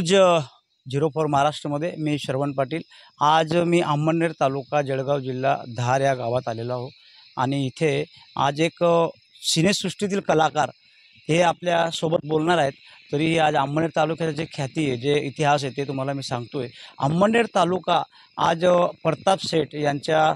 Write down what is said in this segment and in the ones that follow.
News 04 महाराष्ट्रमध्ये मी श्रवण पाटील. आज मी अमळनेर तालुका जळगाव जिल्हा धार या गावात आलेलो आहो आणि इथे आज एक सिनेसृष्टीतील कलाकार हे आपल्यासोबत बोलणार आहेत. तरी आज अमळनेर तालुक्याचं जे ख्याती आहे, जे इतिहास आहे, ते तुम्हाला मी सांगतोय. अमळनेर तालुका आज प्रताप शेठ यांच्या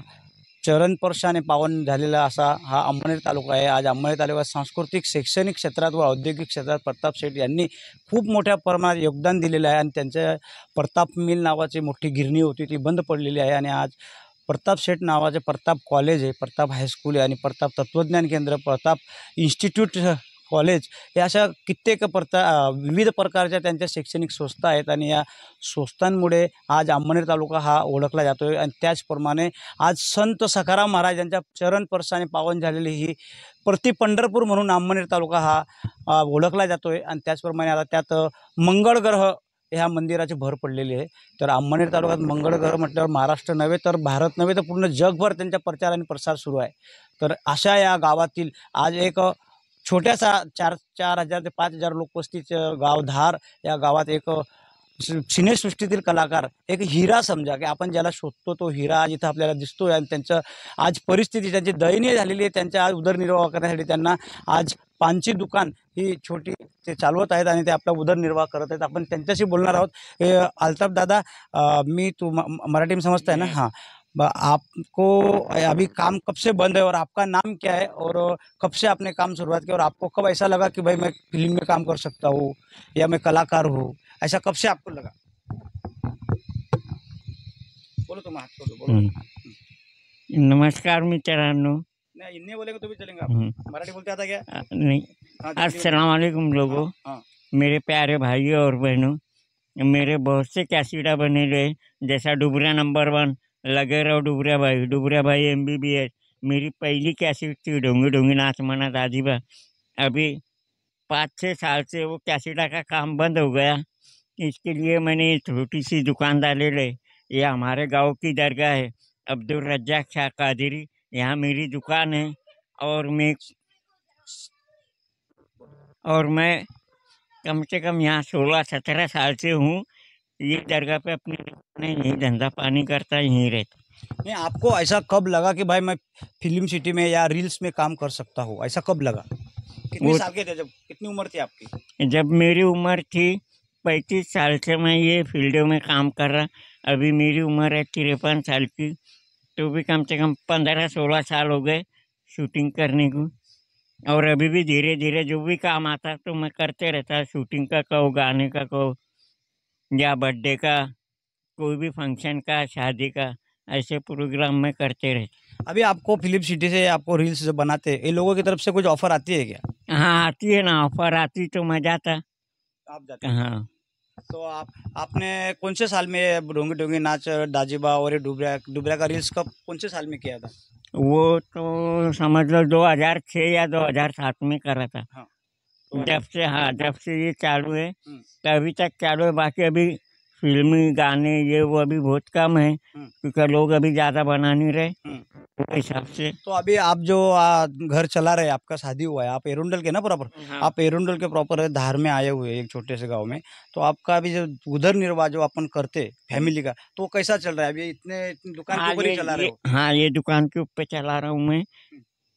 चरणस्पर्शाने पावन झालेला असा हा अमळनेर तालुका आहे. आज अमळनेर तालुक्यात सांस्कृतिक, शैक्षणिक क्षेत्रात व औद्योगिक क्षेत्रात प्रताप शेठ यांनी खूप मोठ्या प्रमाणात योगदान दिलेलं आहे आणि त्यांच्या प्रताप मिल नावाची मोठी गिरणी होती, ती बंद पडलेली आहे आणि आज प्रताप शेठ नावाचे प्रताप कॉलेज आहे, प्रताप हायस्कूल आहे आणि प्रताप तत्त्वज्ञान केंद्र, प्रताप इन्स्टिट्यूट कॉलेज या अशा कित्येक विविध प्रकारच्या त्यांच्या शैक्षणिक संस्था आहेत आणि या संस्थांमुळे आज अमळनेर तालुका हा ओळखला जातो आहे. आणि त्याचप्रमाणे आज संत सखाराम महाराज यांच्या चरणस्पर्शाने पावन झालेली ही प्रति पंढरपूर म्हणून अमळनेर तालुका हा ओळखला जातो आहे. आणि त्याचप्रमाणे आता त्यात मंगळग्रह ह्या मंदिराची भर पडलेली आहे. तर अमळनेर तालुक्यात मंगळग्रह म्हटल्यावर महाराष्ट्र नव्हे तर भारत नव्हे तर पूर्ण जगभर त्यांचा प्रचार आणि प्रसार सुरू आहे. तर अशा या गावातील आज एक छोट्यासा 4,000 ते 5,000 लोकवस्तीचं गाव धार या गावात एक सिनेसृष्टीतील कलाकार, एक हिरा समजा की आपण ज्याला शोधतो तो हिरा आज इथं आपल्याला दिसतोय. आणि त्यांचं आज परिस्थिती त्यांची दयनीय झालेली आहे. त्यांच्या आज उदरनिर्वाह करण्यासाठी त्यांना आज पानची दुकान ही छोटी ते चालवत आहेत आणि ते आपला उदरनिर्वाह करत आहेत. आपण त्यांच्याशी बोलणार आहोत. अल्ताफ दादा, मी मराठी में समझता है ना? हाँ, आपको अभी काम कब से बंद है और आपका नाम क्या है और कब से आपने काम शुरुआत किया और आपको कब ऐसा लगा कि भाई मैं फिल्म में काम कर सकता हूँ या मैं कलाकार हूँ, ऐसा कब से आपको लगा? बोलो, तुम हाथ खोलो, बोलो. नमस्कार मित्रांनो. नहीं, हिंदी बोलेंगे तो भी चलेंगे. आप मराठी बोलते आता क्या? नहीं. हाँ, अस्सलाम वालेकुम लोगों. हाँ. मेरे प्यारे भाइयों और बहनों, मेरे बहुत से कैसेटा बने रहे, जैसा डुबरा नंबर 1, लगे रहो डुबरा भाई MBBS. मेरी पहली कैसेट थी ढोंगी ढोंगी नाच मना दादीबा. अभी 5-6 साल से वो कैसेटा का काम बंद हो गया. इसके लिए मैंने छोटी सी दुकान डाले ले. ये हमारे गांव की दरगाह है, अब्दुल रज्जाक शाह कादरी. यहाँ मेरी दुकान है और मैं कम से कम यहाँ 16-17 साल से हूँ. ये दरगाह पे अपनी दुकान है, यही धंधा पानी करता, यहीं रहता. नहीं, आपको ऐसा कब लगा कि भाई मैं फिल्म सिटी में या रील्स में काम कर सकता हूँ? ऐसा कब लगा? कितने साल के थे जब? कितनी उम्र थी आपकी? जब मेरी उम्र थी 35 साल से मैं ये फील्ड में काम कर रहा. अभी मेरी उम्र है 53 साल की, तो भी कम से कम 15-16 साल हो गए शूटिंग करने को. और अभी भी धीरे धीरे जो भी काम आता तो मैं करते रहता. शूटिंग का कहो, गाने का कहो, या बर्थडे का, कोई भी फंक्शन का, शादी का, ऐसे प्रोग्राम में करते रहते. अभी आपको फिल्म सिटी से आपको रील्स जो बनाते हैं, इन लोगों की तरफ से कुछ ऑफर आती है क्या? हाँ, आती है ना. ऑफर आती तो मैं जाता. आप जाते हैं? हाँ. तो आपने कौन से साल में ढोंगी ढोंगी नाच, दाजीबा और ये डुबरा का रील्स कब, कौन से साल में किया था? वो तो समझ लो 2006 या 2007 में करा था. हाँ. जब से ये चालू है तभी तक चालू है. बाकी अभी फिल्मी गाने ये वो अभी बहुत कम है, क्योंकि लोग अभी ज़्यादा बना नहीं रहे उस हिसाब से. तो अभी आप जो घर चला रहे हैं, आपका शादी हुआ है, आप एरुंडल के ना प्रॉपर? हाँ. आप एरुंडल के प्रॉपर धार में आए हुए हैं, एक छोटे से गांव में. तो आपका अभी जो उधर निर्वाह जो अपन करते फैमिली का, तो कैसा चल रहा है अभी? इतनी दुकान के ऊपर ही चला रहे हो? हाँ, ये दुकान के ऊपर चला रहा हूँ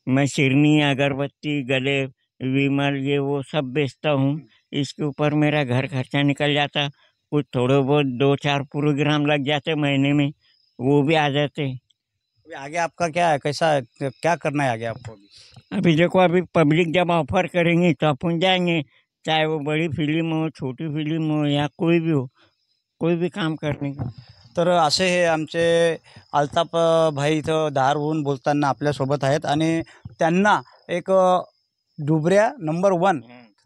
मैं सिरनी, अगरबत्ती, गले, विमल, ये वो सब बेचता हूँ. इसके ऊपर मेरा घर खर्चा निकल जाता. कुछ थोड़े बहुत 2-4 प्रोग्राम लग जाते महीने में, वो भी आ जाते. अभी आगे आपका क्या है, क्या करना है आगे आपको? अभी देखो, अभी पब्लिक जब ऑफर करेंगे तो अपन जाएंगे, चाहे वो बड़ी फिल्म हो, छोटी फिल्म हो, या कोई भी हो, कोई भी काम करने का. तर असे हे आमचे अल्ताफ भाई इथं धारहून बोलताना आपल्यासोबत आहेत आणि त्यांना एक डुबऱ्या नंबर 1,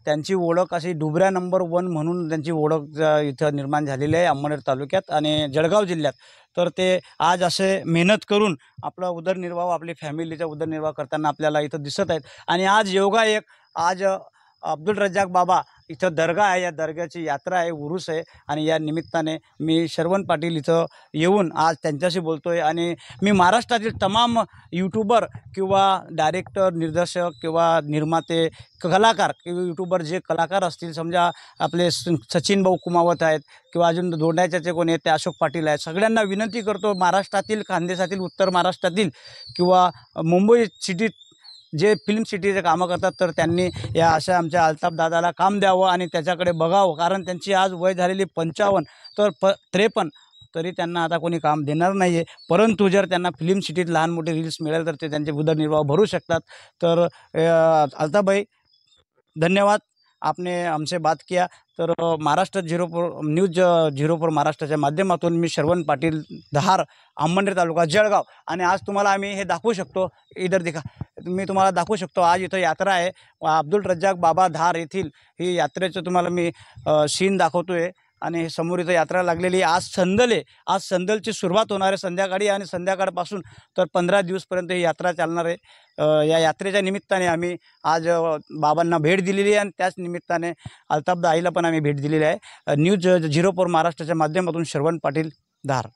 त्यांची ओळख अशी डुबऱ्या नंबर 1 म्हणून त्यांची ओळख इथं निर्माण झालेली आहे अमळनेर तालुक्यात आणि जळगाव जिल्ह्यात. तर ते आज असे मेहनत करून आपला उदरनिर्वाह, आपली फॅमिलीचा उदरनिर्वाह करताना आपल्याला इथं दिसत आहेत. आणि आज योगायोग आज अब्दुल रज्जाक बाबा इथं दर्गा आहे, या दर्ग्याची यात्रा आहे, उरूस आहे आणि या निमित्ताने मी श्रवण पाटील इथं येऊन आज त्यांच्याशी बोलतो आहे. आणि मी महाराष्ट्रातील तमाम यूट्यूबर किंवा डायरेक्टर, निर्देशक किंवा निर्माते, कलाकार किंवा यूट्यूबर जे कलाकार असतील, समजा आपले सचिन भाऊ कुमावत आहेत किंवा अजून दोंडाच्याचे कोणी आहेत ते अशोक पाटील आहेत, सगळ्यांना विनंती करतो, महाराष्ट्रातील, खानदेशातील, उत्तर महाराष्ट्रातील किंवा मुंबई सिटीत जे फिल्म सिटीचे कामं करतात, तर त्यांनी या अशा आमच्या अल्ताफ दादाला काम द्यावं आणि त्याच्याकडे बघावं. कारण त्यांची आज वय झालेली 55 तर 53, तरी त्यांना आता कोणी काम देणार नाही आहे. परंतु जर त्यांना फिल्म सिटीत लहान मोठे रील्स मिळेल तर ते त्यांचे उदरनिर्वाह भरू शकतात. तर अल्ताफ भाई, धन्यवाद, आपने हमसे बात किया. तर महाराष्ट्र 04 न्यूज 04 महाराष्ट्राच्या माध्यमातून मी श्रवण पाटील, धार, अमळनेर तालुका, जळगाव. आणि आज तुम्हाला आम्ही हे दाखवू शकतो, इधर दिखा, मी तुम्हाला दाखवू शकतो, आज इथं यात्रा आहे अब्दुल रज्जाक बाबा धार येथील. ही यात्रेचं तुम्हाला मी सीन दाखवतो आहे. आणि समोर इथं यात्रा लागलेली आहे. आज संदल आहे, आज संदलची सुरुवात होणार आहे संध्याकाळी आणि संध्याकाळपासून तर 15 दिवसपर्यंत ही यात्रा चालणार आहे. या यात्रेच्या निमित्ताने आम्ही आज बाबांना भेट दिलेली आहे आणि त्याच निमित्ताने अल्ताफ दाईला पण आम्ही भेट दिलेली आहे. न्यूज 04 महाराष्ट्राच्या माध्यमातून श्रवण पाटील, धार.